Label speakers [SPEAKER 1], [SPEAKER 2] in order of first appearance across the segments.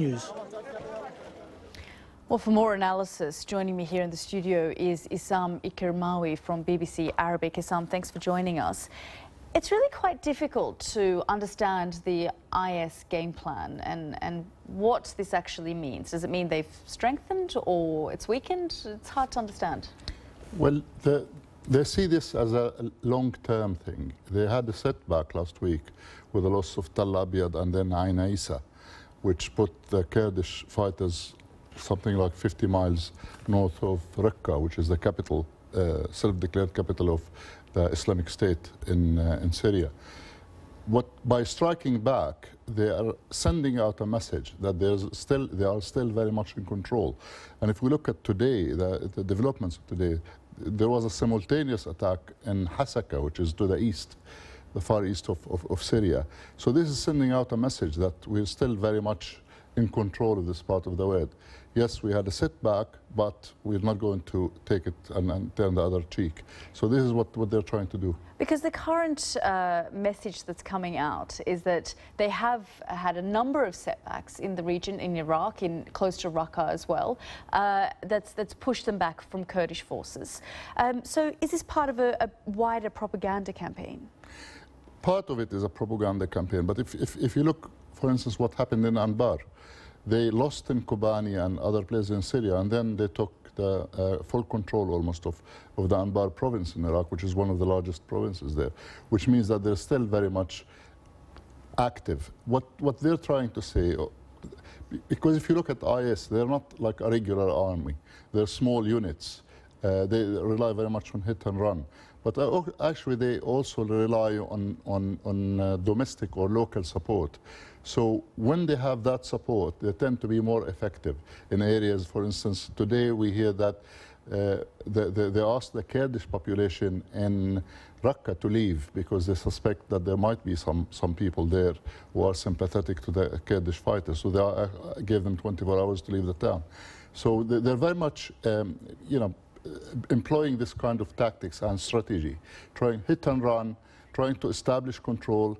[SPEAKER 1] News.
[SPEAKER 2] Well, for more analysis, joining me here in the studio is Issam Ikirmawi from BBC Arabic. Issam, thanks for joining us. It's really quite difficult to understand the IS game plan and what this actually means. Does it mean they've strengthened or it's weakened? It's hard to understand.
[SPEAKER 3] Well, they see this as a long-term thing. They had a setback last week with the loss of Tal Abyad and then Ain Issa, which put the Kurdish fighters something like 50 miles north of Raqqa, which is the capital, self-declared capital of the Islamic State in Syria. By striking back, they are sending out a message that they are still very much in control. And if we look at today, the developments of today, there was a simultaneous attack in Hasaka, which is to the east, the far east of Syria. So this is sending out a message that we're still very much in control of this part of the world. Yes, we had a setback, but we're not going to take it and turn the other cheek. So this is what they're trying to do. Because
[SPEAKER 2] the current message that's coming out is that they have had a number of setbacks in the region, in Iraq, close to Raqqa as well, that's pushed them back from Kurdish forces. So is this part of a wider propaganda campaign?
[SPEAKER 3] Part of it is a propaganda campaign, but if you look, for instance, what happened in Anbar, they lost in Kobani and other places in Syria, and then they took the full control almost of the Anbar province in Iraq, which is one of the largest provinces there, which means that they're still very much active. What they're trying to say, because if you look at IS, they're not like a regular army. They're small units. They rely very much on hit and run. But actually, they also rely on domestic or local support. So when they have that support, they tend to be more effective in areas. For instance, today we hear that they asked the Kurdish population in Raqqa to leave because they suspect that there might be some people there who are sympathetic to the Kurdish fighters. So they gave them 24 hours to leave the town. So they're very much, employing this kind of tactics and strategy, trying hit and run, trying to establish control,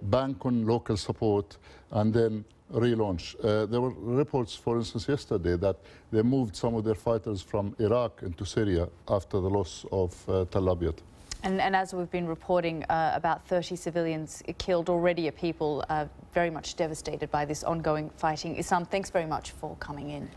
[SPEAKER 3] bank on local support, and then relaunch. There were reports, for instance, yesterday that they moved some of their fighters from Iraq into Syria after the loss of Tal Abyad.
[SPEAKER 2] And as we've been reporting, about 30 civilians killed already, are people very much devastated by this ongoing fighting. Issam, thanks very much for coming in.